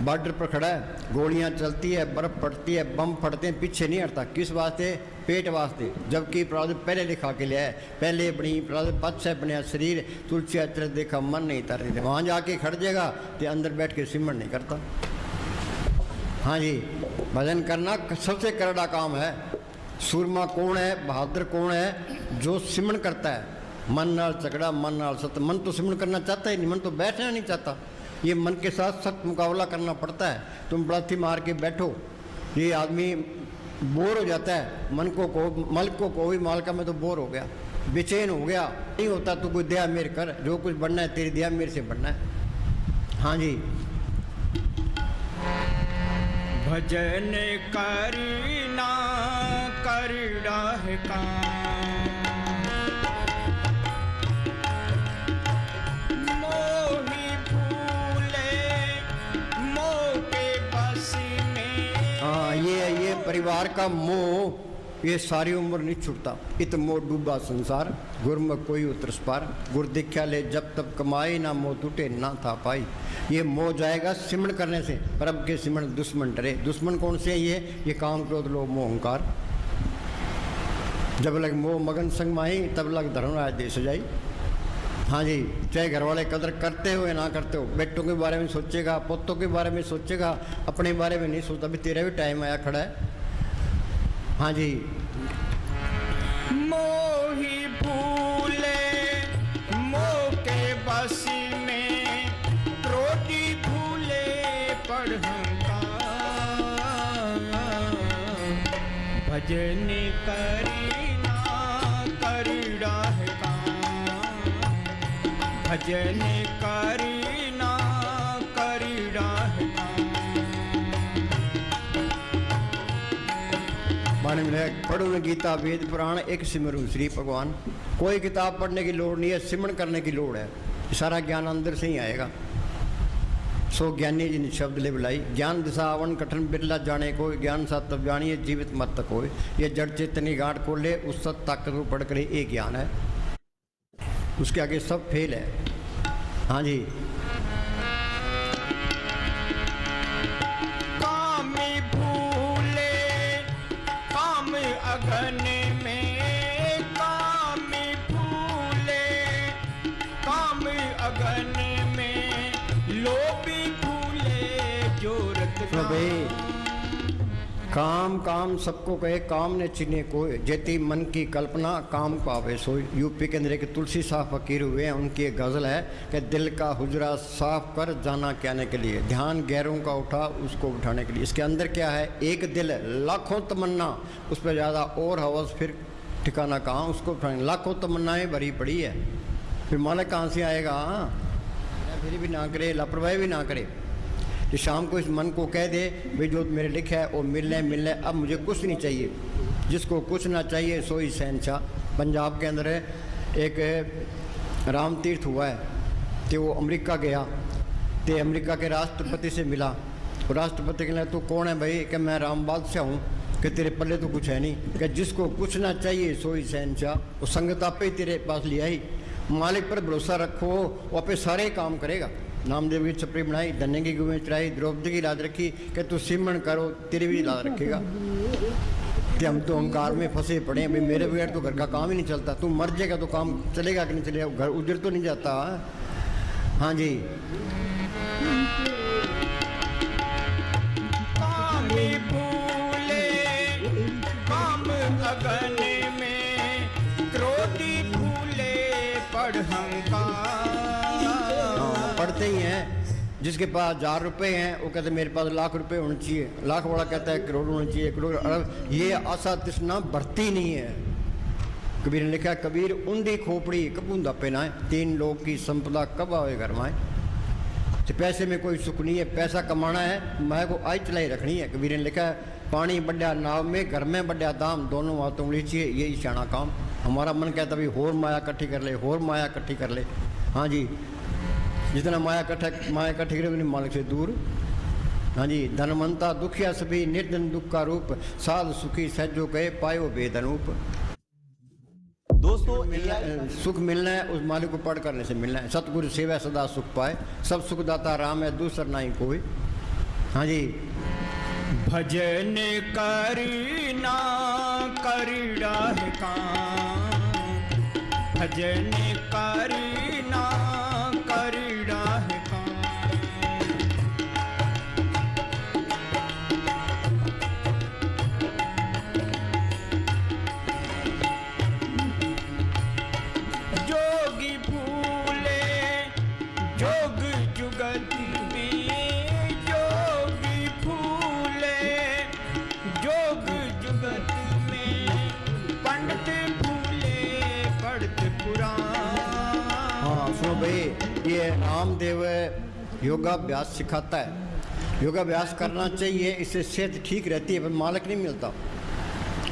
बॉर्डर पर खड़ा है, गोलियां चलती है, बर्फ पड़ती है, बम फटते हैं, पीछे नहीं हटता। किस वास्ते? पेट वास्ते। जबकि प्रारब्ध पहले लिखा के लिया है, पहले बनी प्रारब्ध पथ बनया शरीर, तुलसी अचरज देखा मन नहीं तर। वहाँ जाके खड़ जाएगा तो अंदर बैठ के सिमरन नहीं करता। हाँ जी, भजन करना सबसे करड़ा काम है। सूरमा कौन है, बहादुर कौन है? जो सिमरन करता है, मन नाल झगड़ा, मन नाल सत्य। मन तो सिमरन करना चाहता ही नहीं, मन तो बैठना नहीं चाहता। ये मन के साथ सख्त मुकाबला करना पड़ता है। तुम बड़ाथी मार के बैठो, ये आदमी बोर हो जाता है। मन को कोई माल का मैं तो बोर हो गया, बेचैन हो गया, नहीं होता तो कोई दया मेरे कर, जो कुछ बनना है तेरी दया मेरे से बनना है। हाँ जी, भजन करना करड़ा है काम। मोही भूले मोह के बस में। हाँ, ये परिवार का मोह ये सारी उम्र नहीं छूटता। इत मोह डूबा संसार, गुरमुख कोई उतरस पार। गुर दीक्षा ले जब तब कमाई, ना मोह टूटे ना था पाई। ये मोह जाएगा सिमरन करने से। परब के सिमरन दुश्मन डरे। दुश्मन कौन से? ये काम क्रोध लोभ मोह अहंकार। जब लग मोह मगन संग माही, तब लग धर्मराज देश जाई। हाँ जी, चाहे घर वाले कदर करते हो या ना करते हो, बेटों के बारे में सोचेगा, पोतों के बारे में सोचेगा, अपने बारे में नहीं सोचता। अभी तेरा भी टाइम आया खड़ा है। हाँ जी, मोही भूले मोह के बस में, क्रोधी भूले पढ़ंका। भजन करना करड़ा है काम। भजन करना करड़ा है काम। माने में पढ़ो न गीता वेद पुराण, एक सिमरू श्री भगवान। कोई किताब पढ़ने की लोड़ नहीं है, सिमरन करने की लोड़ है। सारा ज्ञान अंदर से ही आएगा। सो ज्ञानी जिन शब्द ले बुलाई, ज्ञान दिशा आवन कठिन बिरला जाने को, ज्ञान सा तब जानिए जीवित मत तक होए। ये जड़ चेतनी गांठ को ले, उस सत ताकत को पढ़ करे, एक ज्ञान है, उसके आगे सब फेल है। हाँ जी, काम भूले काम अगन में, काम भूले काम अगन में, लोभी भूले जोरत सुनो भाई, काम काम सबको कहे, काम ने चिन्हे कोई, जेती मन की कल्पना काम पावे सोई। यूपी के अंदर एक तुलसी साहब फकीर हुए हैं, उनकी एक गज़ल है कि दिल का हुजरा साफ कर जाना कहने के लिए, ध्यान गैरों का उठा उसको उठाने के लिए। इसके अंदर क्या है, एक दिल लाखों तमन्ना, उस पर ज़्यादा और हवस, फिर ठिकाना कहाँ उसको उठाने। लाखों तमन्नाएँ भरी पड़ी है, फिर मालिक कहाँ से आएगा। फिर भी ना करे, लापरवाही भी ना करे। कि शाम को इस मन को कह दे भाई जो मेरे लिखा है वो मिलने मिलने, अब मुझे कुछ नहीं चाहिए। जिसको कुछ ना चाहिए सोई शहंशाह। पंजाब के अंदर एक राम तीर्थ हुआ है कि वो अमेरिका गया, तो अमेरिका के राष्ट्रपति से मिला। राष्ट्रपति कहने तू कौन है भाई, कि मैं राम बादशाह हूँ, कि तेरे पल्ले तो कुछ है नहीं, कि जिसको कुछ ना चाहिए सोई शहंशाह। वो संगत आपे ही तेरे पास लिया ही, मालिक पर भरोसा रखो, वो आपे सारे काम करेगा। नामदेव की छपरी बनाई, धन्य की गुमें चढ़ाई, द्रौपदी की लाज रखी कि तू सिमरण करो तेरी भी लाज रखेगा। कि हम तो अहंकार में फंसे पड़े हैं भाई, मेरे बगैर तो घर का काम ही नहीं चलता, तू मर जाएगा तो काम चलेगा कि नहीं चलेगा, घर उजड़ तो नहीं जाता। हाँ जी। काम भूले काम अगन में, क्रोधी भूले पढ़ हंकार। पढ़ते ही हैं। जिसके पास 1000 रुपये हैं वो कहते मेरे पास लाख रुपए होने चाहिए, लाख वाला कहता है करोड़ होने चाहिए, करोड़ अरब। ये आशा तृष्णा बढ़ती नहीं है। कबीर ने लिखा, कबीर उंधी खोपड़ी कबूंदा पहनाए, 3 लोग की संपदा कब आवे घर में। तो पैसे में कोई सुख नहीं है, पैसा कमाना है, मैं को आई चलाई रखनी है। कबीर ने लिखा है, पानी बढ़िया नाव में, घर में बढ़िया दाम, दोनों हाथों में चाहिए, यही शाना काम। हमारा मन कहता भाई होर माया इकट्ठी कर ले, होर माया इकट्ठी कर ले। हाँ जी, जितना माया इकट्ठी करे मालिक से दूर। हाँ जी। धनवंता दुखिया सभी, निर्धन दुख का रूप, साध सुखी सहजो कहे पायो बेदनूप। दोस्तों सुख मिलना है उस मालिक को पढ़ करने से मिलना है। सतगुरु सेवा सदा सुख पाए, सब सुखदाता राम है, दूसरा नहीं कोई। हाँ जी। भजन करना करड़ा है काम, भजन करना करड़ा है काम। जोगी भूले जोग जुगत में, जोगी भूले जोग जुगत में, पंडित भूले पढ़त पुराण। हाँ सुनो भाई, ये रामदेव योगाभ्यास सिखाता है। योगाभ्यास करना चाहिए, इससे सेहत ठीक रहती है, पर मालिक नहीं मिलता।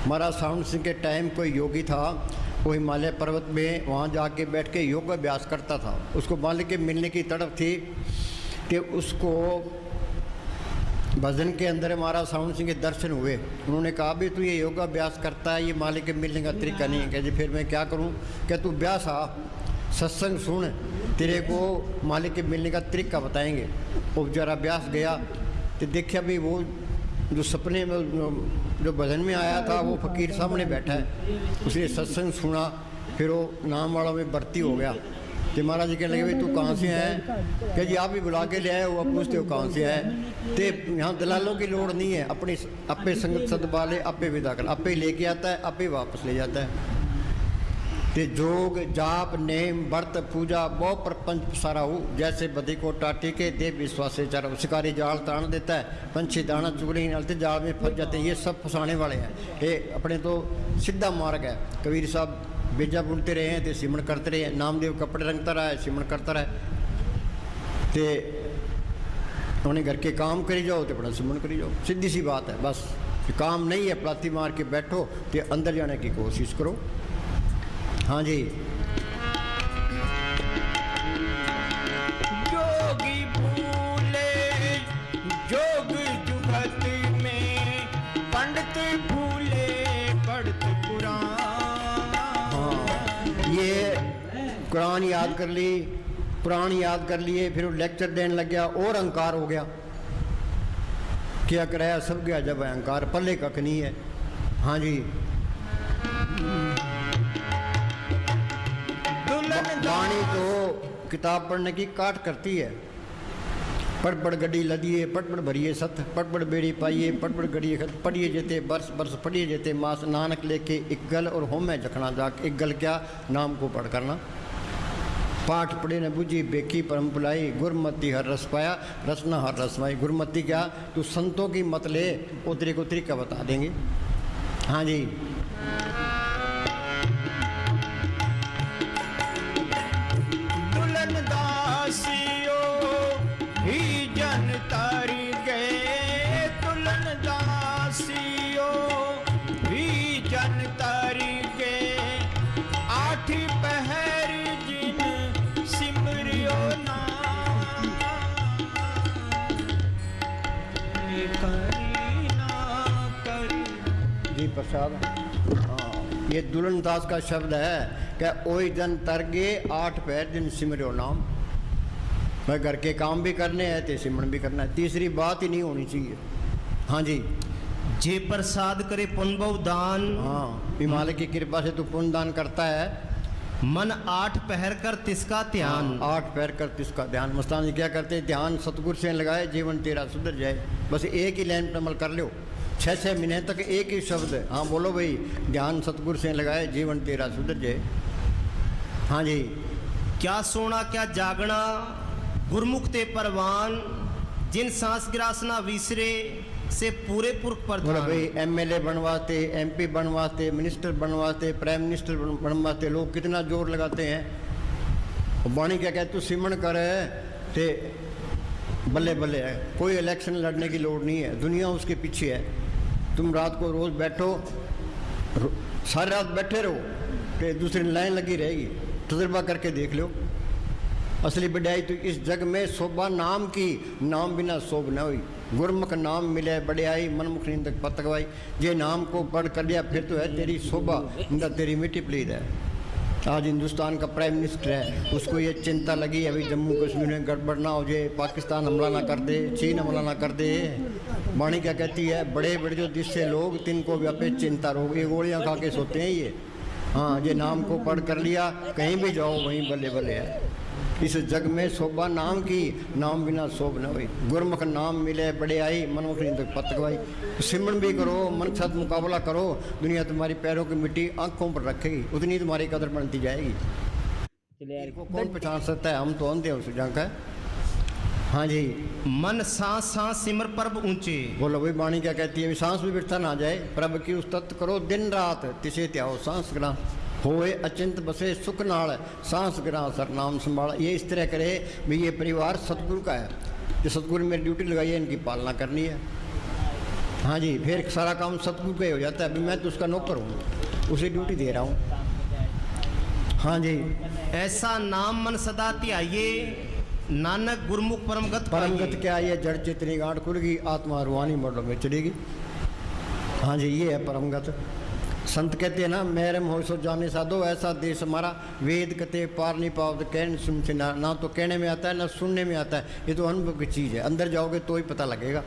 महाराज सावंत सिंह के टाइम कोई योगी था, वो हिमालय पर्वत में वहाँ जाके बैठ के योगाभ्यास करता था। उसको मालिक के मिलने की तड़प थी कि उसको भजन के अंदर महाराज सावंत सिंह के दर्शन हुए। उन्होंने कहा भी तू ये योगाभ्यास करता है, ये मालिक के मिलने का तरीका नहीं है। कह जी फिर मैं क्या करूँ? क्या तू ब्यास आ, सत्संग सुन, तेरे को मालिक के मिलने का तरीका बताएंगे। वो बेचारा ब्यास गया तो देखा भी वो जो सपने में जो भजन में आया था वो फकीर सामने बैठा है। उसने सत्संग सुना, फिर वो नाम वाला में भर्ती हो गया। तो महाराज जी कहने लगे भाई तू कहाँ से है? क्या जी आप भी बुला के ले आए हो, आप पूछते हो कहाँ से है? तो यहाँ दलालों की लोड़ नहीं है, अपनी आपे संगत सदबाले आपे विदा कर, आपे लेके आता है, आपे वापस ले जाता है। ते जोग जाप नेम व्रत पूजा बहु प्रपंच सारा हो, जैसे बदी को टाटी के देव विश्वास से चारा। शिकारी जाल तान देता है, पंछी दाना चुगली डालते जाल में फंस जाते हैं। ये सब फंसाने वाले हैं, ये अपने तो सीधा मार्ग है। कबीर साहब बेजा बुनते रहे हैं तो सिमरण करते रहे, नामदेव कपड़े रंगता रहा है, सिमरण करता रहे। तो उन्हें घर के काम करी जाओ तो अपना सिमरण करी जाओ, सीधी सी बात है। बस काम नहीं है प्लाती मार के बैठो, तो अंदर जाने की कोशिश करो। हाँ जी। जोगी भूले जोग जुगत में, पंडित भूले पढ़त पुराण। हाँ, ये कुरान याद कर ली, पुराण याद कर लिए, फिर वो लेक्चर देने लग गया और अहंकार हो गया। क्या कराया सब गया जब अहंकार, पल्ले कख नहीं है। हाँ जी। वाणी तो किताब पढ़ने की काट करती है, पड़ गड्डी लदिए पड़ भरिए सत पड़ बेड़ी पाइए पड़ गड़िए खत पढ़िए जेते बरस बरस पढ़िए जेते मास नानक लेके एक गल और होमे जखना जाक एक गल क्या नाम को पढ़ करना पाठ पढ़े न बुझी बेकी परम बुलाई गुरमती हर रस पाया रसना हर रस पाई गुरमती क्या तू संतों की मत ले वो तेरे को तरीका बता देंगे। हाँ जी दुल्हन दासियो ही जन तारी गए दुल्हन दासियो ही जन तारी गए आठी पहर जिन सिमरियो नाम करी ना करी। जी प्रसाद हाँ ये दुल्हन दास का शब्द है क्या ओई जन तरगे 8 पैर दिन सिमरियो नाम। मैं घर के काम भी करने हैं ते सिमरन भी करना है तीसरी बात ही नहीं होनी चाहिए। हाँ जी जे प्रसाद करे पुण्य दान हाँ हिमालय की कृपा से तू पुण्य दान करता है मन 8 पहर कर तिसका ध्यान 8 पैर कर तिसका ध्यान। मस्तान जी क्या करते हैं ध्यान सतगुरु से लगाए जीवन तेरा सुधर जाए। बस एक ही लाइन पर अमल कर लो 6 महीने तक एक ही शब्द है। हाँ बोलो भाई ध्यान सतगुरु से लगाए जीवन तेरा सुधर जाए। हाँ जी क्या सोना क्या जागना गुरमुख ते परवान जिन सांस गिरासना विसरे से पूरे पुरख बोलो प्रधान। भाई एमएलए बनवाते एमपी बनवाते मिनिस्टर बनवाते प्राइम मिनिस्टर बनवाते लोग कितना जोर लगाते हैं। वाणी क्या कहते तू सिमरन कर ते बल्ले बल्ले है कोई इलेक्शन लड़ने की लोड़ नहीं है दुनिया उसके पीछे है। तुम रात को रोज़ बैठो सारी रात बैठे रहो तो दूसरी लाइन लगी रहेगी तजुर्बा करके देख लो। असली बढ़ाई तो इस जग में शोभा नाम की नाम बिना शोभ न हुई गुरमुख नाम मिले बढ़ियाई मनमुख निंदक पतगवाई। ये नाम को पढ़ कर लिया फिर तो है तेरी शोभा तेरी मिट्टी प्लीद है। आज हिंदुस्तान का प्राइम मिनिस्टर है उसको ये चिंता लगी अभी जम्मू कश्मीर में गड़बड़ ना हो जाए पाकिस्तान हमला ना कर दे चीन हमला ना कर दे। वाणी क्या कहती है बड़े बड़े जो जिससे लोग तिनको व्यापे चिंता रोग ये गोलियाँ खा के सोते हैं ये। हाँ ये नाम को पढ़ कर लिया कहीं भी जाओ वहीं बल्ले बल्ले है। इस जग में शोभा नाम की नाम बिना शोभ न हुई गुरमुख नाम मिले बढ़ियाई मनमुख निंदक पतगवाई। सिमरन भी करो मन के साथ मुकाबला करो दुनिया तुम्हारी पैरों की मिट्टी आंखों पर रखेगी उतनी तुम्हारी कदर बनती जाएगी। इनको कौन पहचान सकता है हम तो अंधे उस जंग है। हाँ जी मन सांस सांस सिमर परब ऊंचे। बोलो भाई वाणी क्या कहती है सांस भी व्यर्थ ना जाए प्रभु की उस तत्व करो दिन रात तिसे त्याओ सांस ग्रां होए अचिंत बसे सुख नाल सांस ग्रां सर नाम संभाल। ये इस तरह करे भी ये परिवार सतगुरु का है जो सतगुरु मेरी ड्यूटी लगाई है इनकी पालना करनी है। हाँ जी फिर सारा काम सतगुरु का ही हो जाता है अभी मैं तो उसका नौकर हूँ उसे ड्यूटी दे रहा हूँ। हाँ जी ऐसा नाम मन सदा ध्याइए नानक गुरमुख परमगत परमगत क्या ये जड़ चितनी गांठ खुलगी आत्मा रुहानी मर्डों में चलेगी। हाँ जी ये है परमगत। संत कहते हैं ना मैरम हो सो जाने साधो ऐसा देश हमारा वेद कते पार नहीं पाओ तो कहने सुन से ना तो कहने में आता है ना सुनने में आता है। ये तो अनुभव की चीज़ है अंदर जाओगे तो ही पता लगेगा।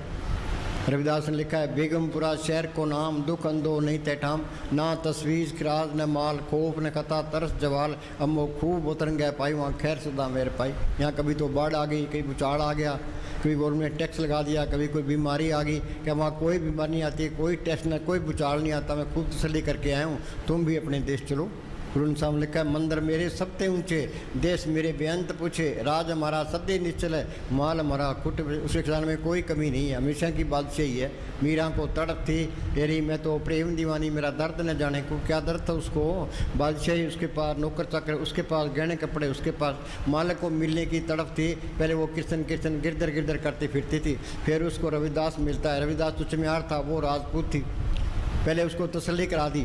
रविदास ने लिखा है बेगमपुरा शहर को नाम दुख अंदो नहीं तैठाम ना तस्वीर खराज न माल खोफ न कथा तरस जवाल अम्मो खूब उतरन गए पाई वहाँ खैर सदा मेरे पाई। यहाँ कभी तो बाढ़ आ गई कभी भूचाल आ गया कभी गवर्नमेंट ने टैक्स लगा दिया कभी कोई बीमारी आ गई क्या वहाँ कोई बीमारी नहीं आती कोई टैक्स न कोई भूचाल नहीं आता। मैं खूब तसल्ली करके आया हूँ तुम भी अपने देश चलो। गुरु साहब लिखा है मंदिर मेरे सबते ऊंचे देश मेरे बेअंत पूछे राज हमारा सत्य निश्चल है माल हमारा कुट उसके खजाने में कोई कमी नहीं है हमेशा की बादशाही है। मीरा को तड़प थी तेरी मैं तो प्रेम दीवानी मेरा दर्द न जाने को क्या दर्द था उसको बादशाही उसके पास नौकर चाकर उसके पास गहने कपड़े उसके पास मालिक को मिलने की तड़प थी। पहले वो कीर्तन कीर्तन गिरदर गिरदर करती फिरती थी फिर उसको रविदास मिलता है रविदास तो चमियार था वो राजपूत थी पहले उसको तसल्ली करा दी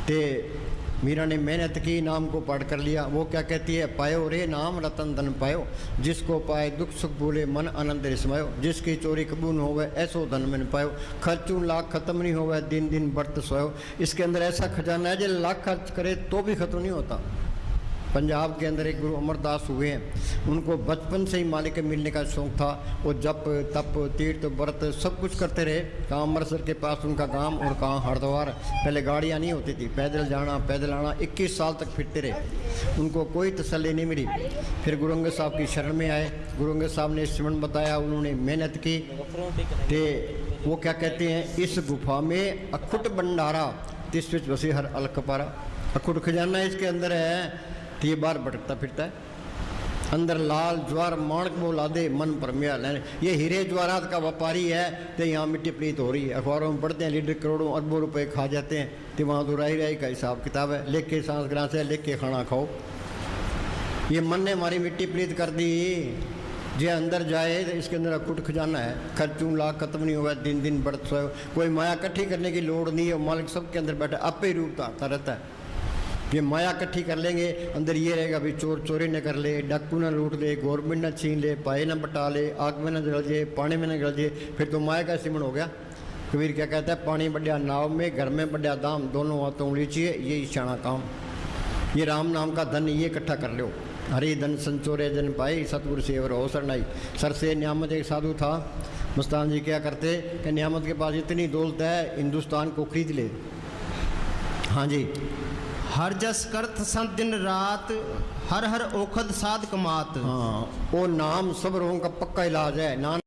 ते मीरा ने मेहनत की नाम को पढ़ कर लिया। वो क्या कहती है पायो रे नाम रतन धन पायो जिसको पाए दुख सुख भूले मन आनंद रिसमायो जिसकी चोरी कबूल होवे ऐसो धन मन पायो खर्चू लाख खत्म नहीं होवे दिन दिन बढ़त सोयो। इसके अंदर ऐसा खजाना है जो लाख खर्च करे तो भी खत्म नहीं होता। पंजाब के अंदर एक गुरु अमरदास हुए हैं, उनको बचपन से ही मालिक के मिलने का शौक़ था। वो जप तप तीर्थ व्रत सब कुछ करते रहे। कहाँ अमृतसर के पास उनका गांव और कहाँ हरिद्वार। पहले गाड़ियाँ नहीं होती थी, पैदल जाना पैदल आना, 21 साल तक फिरते रहे। उनको कोई तसल्ली नहीं मिली। फिर गुरु अंगद साहब की शरण में आए। गुरु अंगद साहब ने सिमरन बताया, उन्होंने मेहनत की। तो वो क्या कहते हैं, इस गुफा में अखुट भंडारा तिस विच वसी हर अलकपारा। अखुट खजाना इसके अंदर है, तो ये बाहर भटकता फिरता है। अंदर लाल ज्वार माणक बोला दे मन परमिया लेने। ये हीरे ज्वारात का व्यापारी है, तो यहाँ मिट्टी प्रीत हो रही है। अखबारों में पढ़ते हैं लीडर करोड़ों अरबों रुपए खा जाते हैं, तो वहाँ तो राही राही का हिसाब किताब है। लिख के सांस ग्रास है, लिख के खाना खाओ। ये मन ने हमारी मिट्टी प्रीत कर दी। जो अंदर जाए तो इसके अंदर अकुट खजाना है, खर्चूं लाख खत्म नहीं होगा, दिन दिन बढ़ता है। कोई माया इकट्ठी करने की लोड़ नहीं है, मालिक सबके अंदर बैठा आपे ही रूप धारता रहता है। ये माया इकट्ठी कर लेंगे, अंदर ये रहेगा भी चोर चोरी न कर ले, डाकू न लूट ले, गवर्नमेंट न छीन ले, पाए न बटा ले, आग में न जल जाए, पानी में न गल जाए, फिर तो माया का सिमरण हो गया। कबीर क्या कहता है, पानी बढ़िया नाव में, घर में बढ़िया दाम, दोनों हाथों लीजिए ये ईशाना काम। ये राम नाम का धन ये इकट्ठा कर लो। हरि धन संचोरे जन पाई, सतगुरु सेवर हो शरणाई। सर से नियामत एक साधु था, मस्तान जी क्या करते कि नियामत के पास इतनी दौलत है, हिंदुस्तान को खरीद ले। हाँ जी, हर जस करत संत दिन रात, हर हर ओखद साध कमात। हाँ, वो नाम सब रोगों का पक्का इलाज है। नाम